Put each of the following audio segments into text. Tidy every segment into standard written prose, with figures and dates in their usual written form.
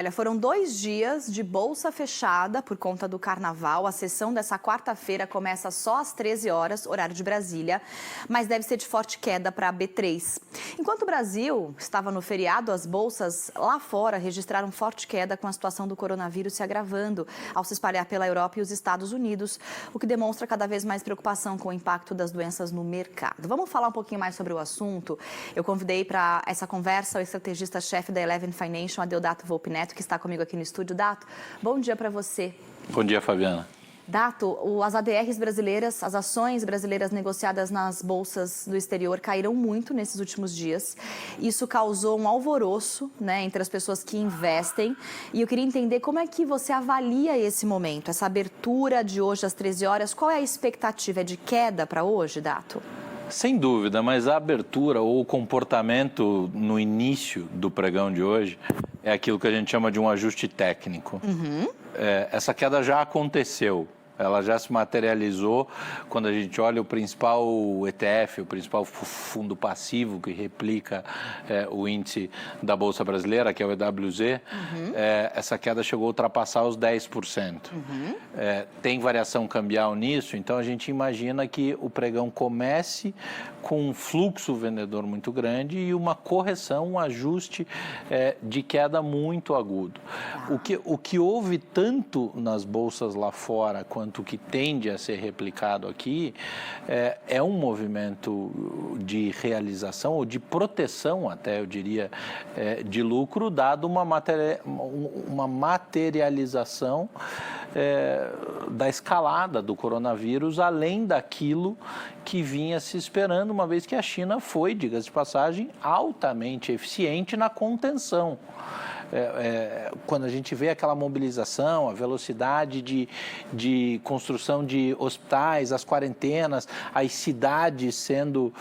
Olha, foram 2 dias de bolsa fechada por conta do carnaval. A sessão dessa quarta-feira começa só às 13 horas, horário de Brasília, mas deve ser de forte queda para a B3. Enquanto o Brasil estava no feriado, as bolsas lá fora registraram forte queda com a situação do coronavírus se agravando ao se espalhar pela Europa e os Estados Unidos, o que demonstra cada vez mais preocupação com o impacto das doenças no mercado. Vamos falar um pouquinho mais sobre o assunto. Eu convidei para essa conversa o estrategista-chefe da Eleven Financial, Adeodato Volpi Neto, que está comigo aqui no estúdio. Dato, bom dia para você. Bom dia, Fabiana. Dato, as ADRs brasileiras, as ações brasileiras negociadas nas bolsas do exterior caíram muito nesses últimos dias. Isso causou um alvoroço, entre as pessoas que investem. E eu queria entender como é que você avalia esse momento, essa abertura de hoje às 13 horas. Qual é a expectativa? É de queda para hoje, Dato? Sem dúvida, mas a abertura ou o comportamento no início do pregão de hoje é aquilo que a gente chama de um ajuste técnico. Essa queda já aconteceu. Ela já se materializou quando a gente olha o principal ETF, o principal fundo passivo que replica o índice da Bolsa Brasileira, que é o EWZ. Essa queda chegou a ultrapassar os 10%. Tem variação cambial nisso, então a gente imagina que o pregão comece com um fluxo vendedor muito grande e uma correção, um ajuste de queda muito agudo. O que houve tanto nas bolsas lá fora quanto o que tende a ser replicado aqui é um movimento de realização ou de proteção, até eu diria, de lucro, dado uma materialização da escalada do coronavírus, além daquilo que vinha se esperando, uma vez que a China foi, diga-se de passagem, altamente eficiente na contenção. Quando a gente vê aquela mobilização, a velocidade de construção de hospitais, as quarentenas, as cidades sendo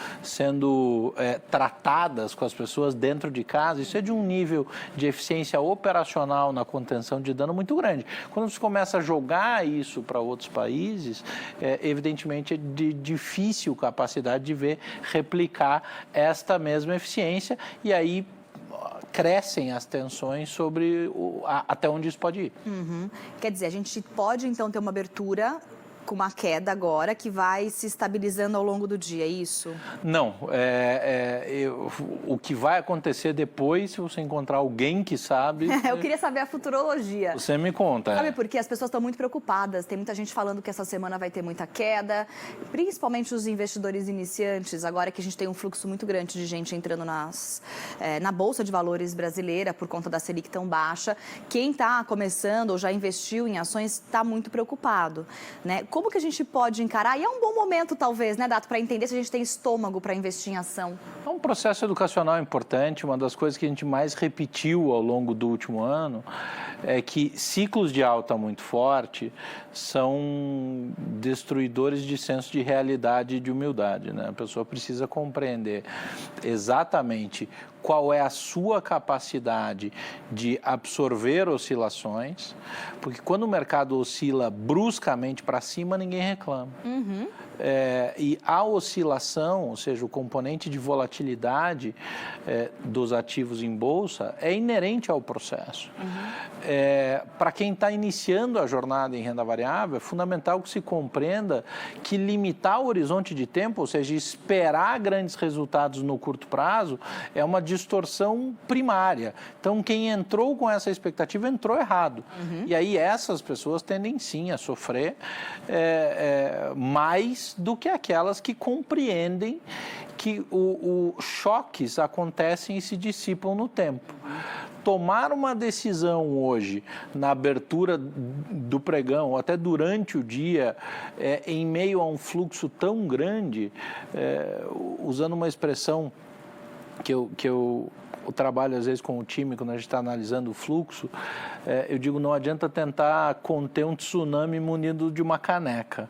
tratadas com as pessoas dentro de casa, isso é de um nível de eficiência operacional na contenção de dano muito grande. Quando você começa a jogar isso para outros países, evidentemente é de difícil capacidade de ver replicar esta mesma eficiência, e aí crescem as tensões sobre até onde isso pode ir. Quer dizer, a gente pode então ter uma abertura com uma queda agora que vai se estabilizando ao longo do dia, é isso? Não, o que vai acontecer depois, se você encontrar alguém que sabe... Eu queria saber a futurologia. Você me conta. Sabe por quê? As pessoas estão muito preocupadas, tem muita gente falando que essa semana vai ter muita queda, principalmente os investidores iniciantes, agora que a gente tem um fluxo muito grande de gente entrando na Bolsa de Valores brasileira por conta da Selic tão baixa. Quem está começando ou já investiu em ações está muito preocupado, Como que a gente pode encarar? E é um bom momento, talvez, Dato, para entender se a gente tem estômago para investir em ação. É um processo educacional importante. Uma das coisas que a gente mais repetiu ao longo do último ano é que ciclos de alta muito forte são destruidores de senso de realidade e de humildade, A pessoa precisa compreender exatamente qual é a sua capacidade de absorver oscilações, porque quando o mercado oscila bruscamente para cima, ninguém reclama. E a oscilação, ou seja, o componente de volatilidade dos ativos em bolsa é inerente ao processo. Para quem está iniciando a jornada em renda variável, é fundamental que se compreenda que limitar o horizonte de tempo, ou seja, esperar grandes resultados no curto prazo, é uma distorção primária. Então, quem entrou com essa expectativa entrou errado. E aí essas pessoas tendem sim a sofrer mais do que aquelas que compreendem que os choques acontecem e se dissipam no tempo. Tomar uma decisão hoje, na abertura do pregão, ou até durante o dia, em meio a um fluxo tão grande, usando uma expressão que eu trabalho às vezes com o time, quando a gente está analisando o fluxo, eu digo, não adianta tentar conter um tsunami munido de uma caneca.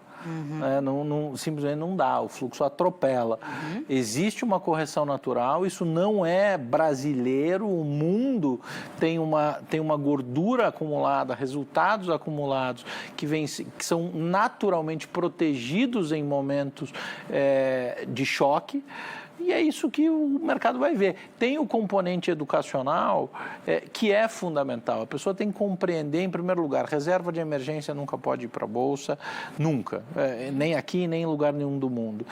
Simplesmente não dá, o fluxo atropela. Existe uma correção natural, isso não é brasileiro, o mundo tem uma gordura acumulada, resultados acumulados que são naturalmente protegidos em momentos de choque. E é isso que o mercado vai ver. Tem o componente educacional que é fundamental. A pessoa tem que compreender, em primeiro lugar, reserva de emergência nunca pode ir para a Bolsa, nunca. Nem aqui, nem em lugar nenhum do mundo.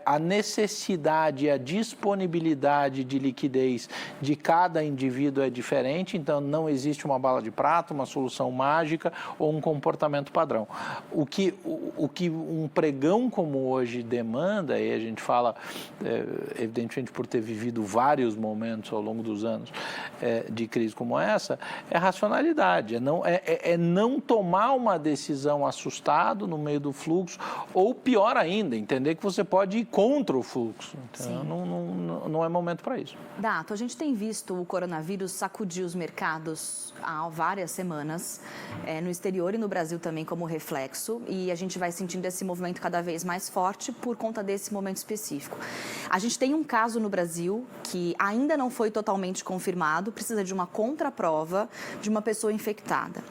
A necessidade, a disponibilidade de liquidez de cada indivíduo é diferente, então não existe uma bala de prata, uma solução mágica ou um comportamento padrão. O que um pregão como hoje demanda, e a gente fala... evidentemente por ter vivido vários momentos ao longo dos anos de crise como essa, é racionalidade, é não tomar uma decisão assustado no meio do fluxo, ou pior ainda, entender que você pode ir contra o fluxo. Então, não é momento para isso. Dato, a gente tem visto o coronavírus sacudir os mercados há várias semanas, no exterior e no Brasil também como reflexo, e a gente vai sentindo esse movimento cada vez mais forte por conta desse momento específico. A gente tem um caso no Brasil que ainda não foi totalmente confirmado, precisa de uma contraprova de uma pessoa infectada.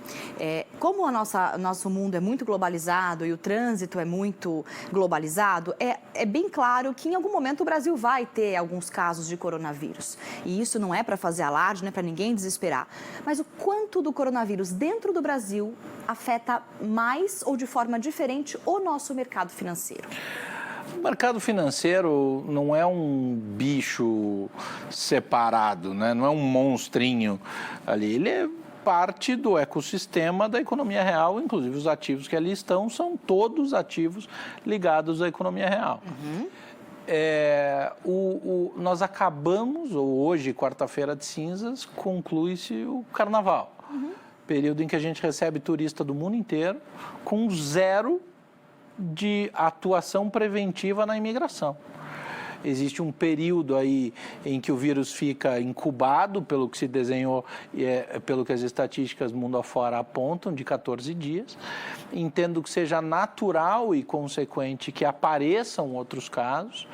Como o nosso mundo é muito globalizado e o trânsito é muito globalizado, é bem claro que em algum momento o Brasil vai ter alguns casos de coronavírus. E isso não é para fazer alarde, não é para ninguém desesperar. Mas o quanto do coronavírus dentro do Brasil afeta mais ou de forma diferente o nosso mercado financeiro? O mercado financeiro não é um bicho separado, né? Não é um monstrinho ali. Ele é parte do ecossistema da economia real, inclusive os ativos que ali estão são todos ativos ligados à economia real. Nós acabamos, ou hoje, quarta-feira de cinzas, conclui-se o Carnaval. Período em que a gente recebe turista do mundo inteiro com zero de atuação preventiva na imigração. Existe um período aí em que o vírus fica incubado, pelo que se desenhou e pelo que as estatísticas mundo afora apontam, de 14 dias. Entendo que seja natural e consequente que apareçam outros casos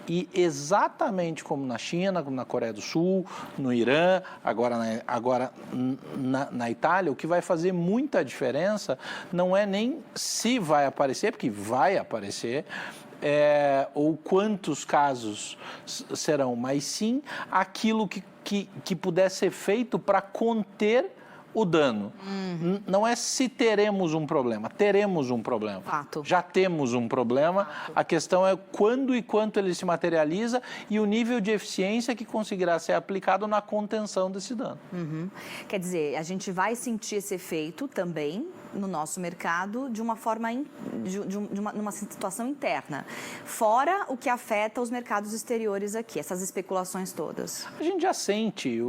e exatamente como na China, como na Coreia do Sul, no Irã, agora na Itália, o que vai fazer muita diferença não é nem se vai aparecer, porque vai aparecer, ou quantos casos serão, mas sim aquilo que puder ser feito para conter o dano. Não é se teremos um problema, teremos um problema. Fato. Já temos um problema, a questão é quando e quanto ele se materializa e o nível de eficiência que conseguirá ser aplicado na contenção desse dano. Quer dizer, a gente vai sentir esse efeito também no nosso mercado de uma forma, numa situação interna, fora o que afeta os mercados exteriores aqui, essas especulações todas. A gente já sente,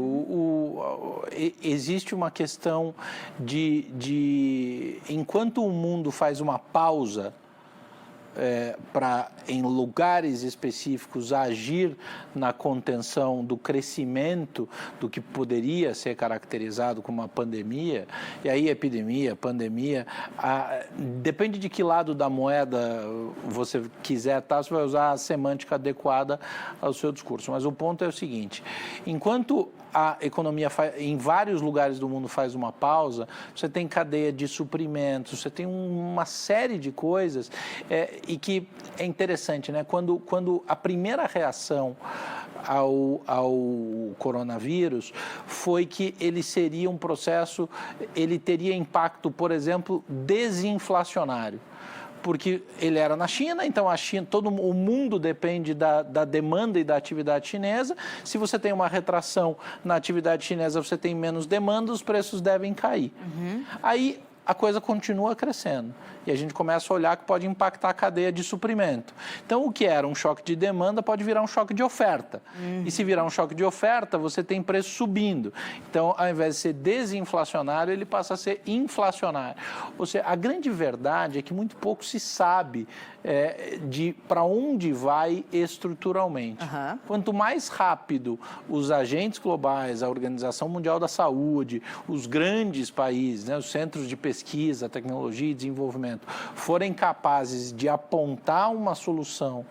existe uma questão enquanto o mundo faz uma pausa para, em lugares específicos, agir na contenção do crescimento do que poderia ser caracterizado como uma pandemia, e aí epidemia, pandemia, depende de que lado da moeda você quiser estar, você vai usar a semântica adequada ao seu discurso. Mas o ponto é o seguinte, enquanto a economia em vários lugares do mundo faz uma pausa, você tem cadeia de suprimentos, você tem uma série de coisas e que é interessante, né? Quando a primeira reação ao coronavírus foi que ele seria um processo, ele teria impacto, por exemplo, desinflacionário. Porque ele era na China, então a China, todo o mundo depende da demanda e da atividade chinesa. Se você tem uma retração na atividade chinesa, você tem menos demanda, os preços devem cair. Aí a coisa continua crescendo e a gente começa a olhar que pode impactar a cadeia de suprimento. Então, o que era um choque de demanda pode virar um choque de oferta. E se virar um choque de oferta, você tem preço subindo. Então, ao invés de ser desinflacionário, ele passa a ser inflacionário. Ou seja, a grande verdade é que muito pouco se sabe de para onde vai estruturalmente. Quanto mais rápido os agentes globais, a Organização Mundial da Saúde, os grandes países, né, os centros de pesquisa, tecnologia e desenvolvimento, forem capazes de apontar uma solução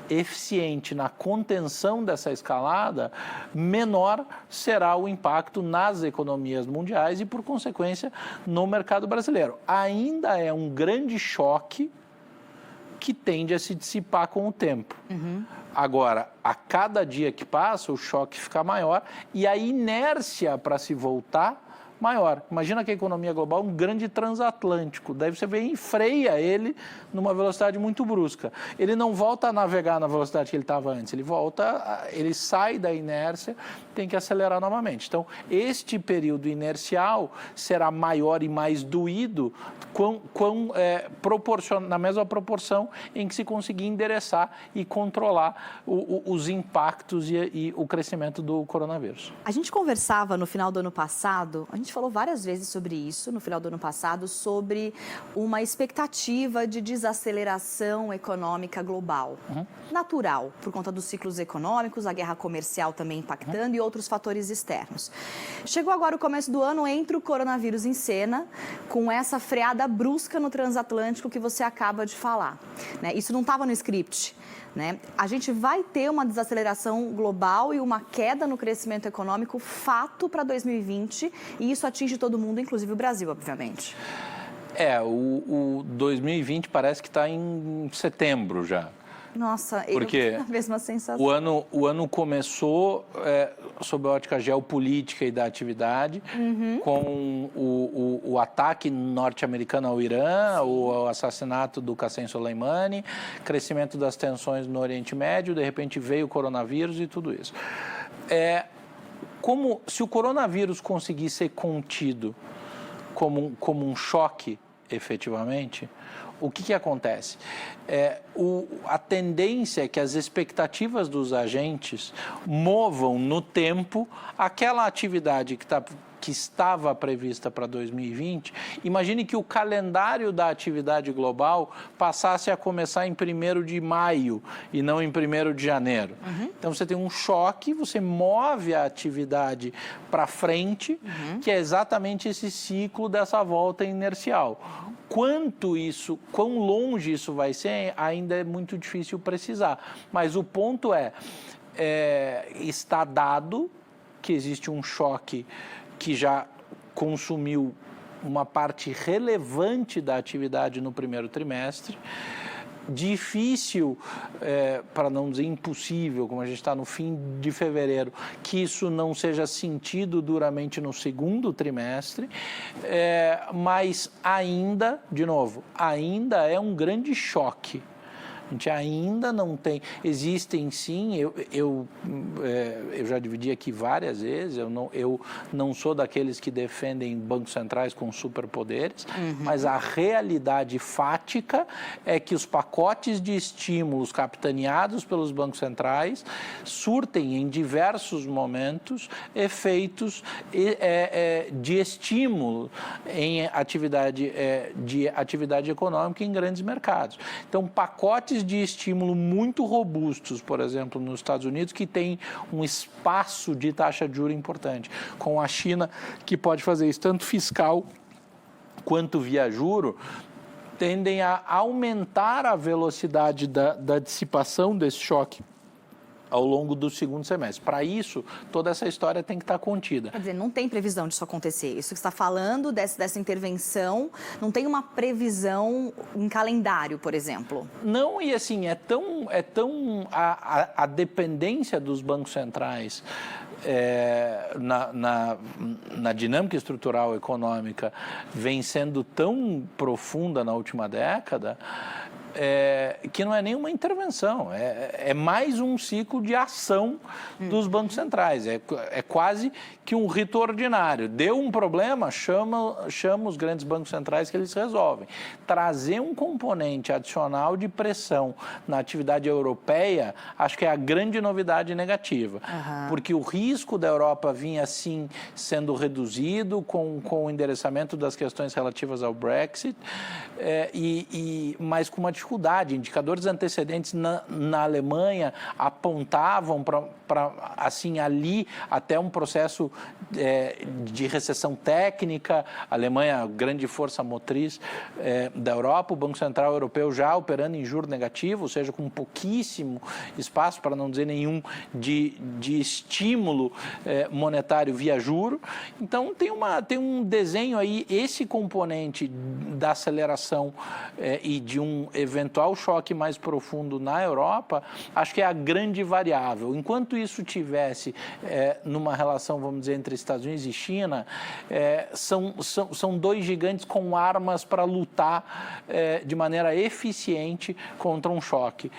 eficiente na contenção dessa escalada, menor será o impacto nas economias mundiais e, por consequência, no mercado brasileiro. Ainda é um grande choque que tende a se dissipar com o tempo. Agora, a cada dia que passa, o choque fica maior e a inércia para se voltar maior. Imagina que a economia global é um grande transatlântico, daí você vem e freia ele numa velocidade muito brusca. Ele não volta a navegar na velocidade que ele estava antes, ele sai da inércia, tem que acelerar novamente. Então, este período inercial será maior e mais doído na mesma proporção em que se conseguir endereçar e controlar os impactos e o crescimento do coronavírus. A gente conversava no final do ano passado, a gente falou várias vezes sobre isso no final do ano passado, sobre uma expectativa de desaceleração econômica global. Natural, por conta dos ciclos econômicos, a guerra comercial também impactando e outros fatores externos. Chegou agora o começo do ano, entra o coronavírus em cena, com essa freada brusca no transatlântico que você acaba de falar, né? Isso não estava no script. Né? A gente vai ter uma desaceleração global e uma queda no crescimento econômico fato para 2020 e isso atinge todo mundo, inclusive o Brasil, obviamente. O 2020 parece que está em setembro já. Nossa, porque eu tenho a mesma sensação. O ano começou sob a ótica geopolítica e da atividade, com o ataque norte-americano ao Irã, o assassinato do Qassem Soleimani, crescimento das tensões no Oriente Médio, de repente veio o coronavírus e tudo isso. Se o coronavírus conseguir ser contido como um choque, efetivamente, o que acontece? A tendência é que as expectativas dos agentes movam no tempo aquela atividade que estava prevista para 2020. Imagine que o calendário da atividade global passasse a começar em 1º de maio e não em 1º de janeiro. Então, você tem um choque, você move a atividade para frente, que é exatamente esse ciclo dessa volta inercial. Quão longe isso vai ser, ainda é muito difícil precisar. Mas o ponto está dado que existe um choque que já consumiu uma parte relevante da atividade no primeiro trimestre. Difícil, para não dizer impossível, como a gente está no fim de fevereiro, que isso não seja sentido duramente no segundo trimestre, mas ainda, de novo, ainda é um grande choque. A gente ainda não tem... Existem, sim, eu já dividi aqui várias vezes, eu não sou daqueles que defendem bancos centrais com superpoderes, mas a realidade fática é que os pacotes de estímulos capitaneados pelos bancos centrais surtem em diversos momentos efeitos de estímulo em atividade econômica em grandes mercados. Então, pacotes de estímulo muito robustos, por exemplo, nos Estados Unidos, que tem um espaço de taxa de juros importante, com a China, que pode fazer isso tanto fiscal quanto via juro, tendem a aumentar a velocidade da dissipação desse choque ao longo do segundo semestre. Para isso, toda essa história tem que estar contida. Quer dizer, não tem previsão disso acontecer. Isso que você está falando, dessa intervenção, não tem uma previsão em calendário, por exemplo? Não, e assim, a dependência dos bancos centrais na dinâmica estrutural econômica vem sendo tão profunda na última década, que não é nenhuma intervenção, é mais um ciclo de ação dos bancos centrais, é quase que um rito ordinário. Deu um problema, chama os grandes bancos centrais que eles resolvem. Trazer um componente adicional de pressão na atividade europeia, acho que é a grande novidade negativa, porque o risco da Europa vinha assim sendo reduzido com o endereçamento das questões relativas ao Brexit, mas com uma dificuldade. Indicadores antecedentes na Alemanha apontavam para assim, ali até um processo de recessão técnica. A Alemanha, grande força motriz da Europa, o Banco Central Europeu já operando em juro negativo, ou seja, com pouquíssimo espaço, para não dizer nenhum, de estímulo monetário via juro. Então, tem um desenho aí, esse componente da aceleração e de um eventual eventual choque mais profundo na Europa, acho que é a grande variável. Enquanto isso tivesse numa relação, vamos dizer, entre Estados Unidos e China, são dois gigantes com armas para lutar de maneira eficiente contra um choque.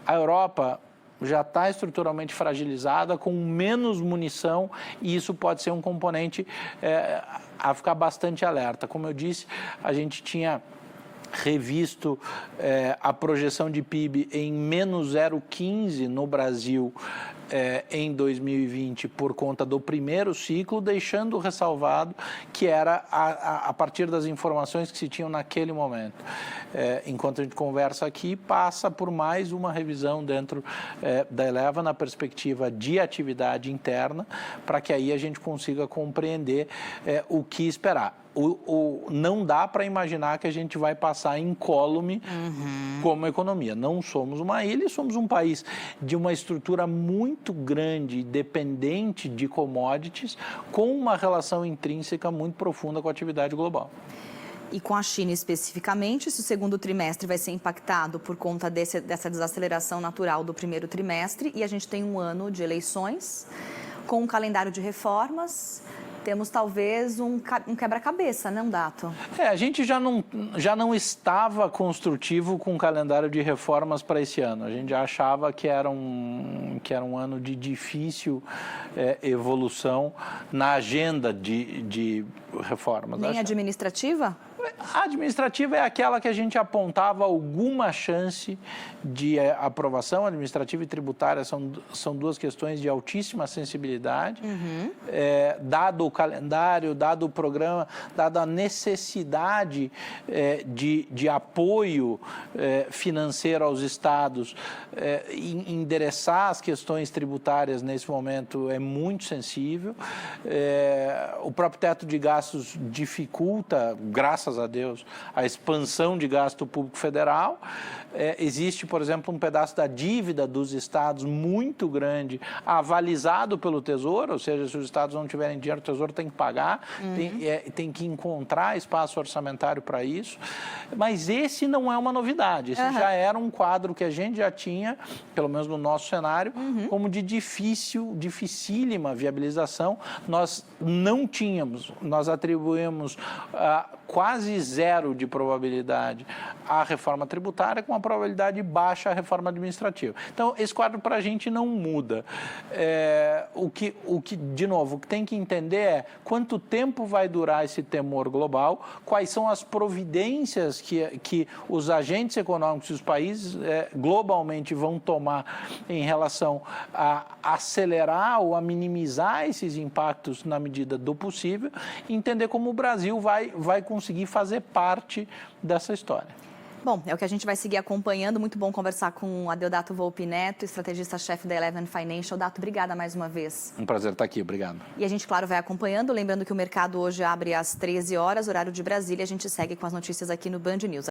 A Europa já está estruturalmente fragilizada, com menos munição, e isso pode ser um componente a ficar bastante alerta. Como eu disse, a gente tinha revisto a projeção de PIB em menos 0,15 no Brasil em 2020 por conta do primeiro ciclo, deixando ressalvado que era a partir das informações que se tinham naquele momento. Enquanto a gente conversa aqui, passa por mais uma revisão dentro da Eleva na perspectiva de atividade interna, para que aí a gente consiga compreender o que esperar. Não dá para imaginar que a gente vai passar incólume como economia. Não somos uma ilha, somos um país de uma estrutura muito grande, dependente de commodities, com uma relação intrínseca muito profunda com a atividade global. E com a China especificamente, se o segundo trimestre vai ser impactado por conta dessa desaceleração natural do primeiro trimestre, e a gente tem um ano de eleições, com um calendário de reformas, temos talvez um quebra-cabeça, não, Dato? A gente já não estava construtivo com o calendário de reformas para esse ano. A gente já achava que era um ano de difícil evolução na agenda de reformas. Nem administrativa? A administrativa é aquela que a gente apontava alguma chance de aprovação. Administrativa e tributária são duas questões de altíssima sensibilidade. Dado o calendário, dado o programa, dada a necessidade de apoio financeiro aos estados, endereçar as questões tributárias nesse momento é muito sensível. O próprio teto de gastos dificulta, graças a Deus, a expansão de gasto público federal. Existe, por exemplo, um pedaço da dívida dos estados muito grande, avalizado pelo Tesouro, ou seja, se os estados não tiverem dinheiro, o Tesouro tem que pagar, tem que encontrar espaço orçamentário para isso. Mas esse não é uma novidade, esse já era um quadro que a gente já tinha, pelo menos no nosso cenário, como de dificílima viabilização. Nós não tínhamos, nós atribuímos quase zero de probabilidade à reforma tributária, com uma probabilidade baixa à reforma administrativa. Então, esse quadro para a gente não muda. De novo, o que tem que entender é quanto tempo vai durar esse temor global, quais são as providências que os agentes econômicos e os países globalmente vão tomar em relação a acelerar ou a minimizar esses impactos na medida do possível, e entender como o Brasil vai conseguir fazer parte dessa história. Bom, é o que a gente vai seguir acompanhando. Muito bom conversar com o Adeodato Volpi Neto, estrategista-chefe da Eleven Financial. Dato, obrigada mais uma vez. Um prazer estar aqui, obrigado. E a gente, claro, vai acompanhando. Lembrando que o mercado hoje abre às 13 horas, horário de Brasília. A gente segue com as notícias aqui no Band News.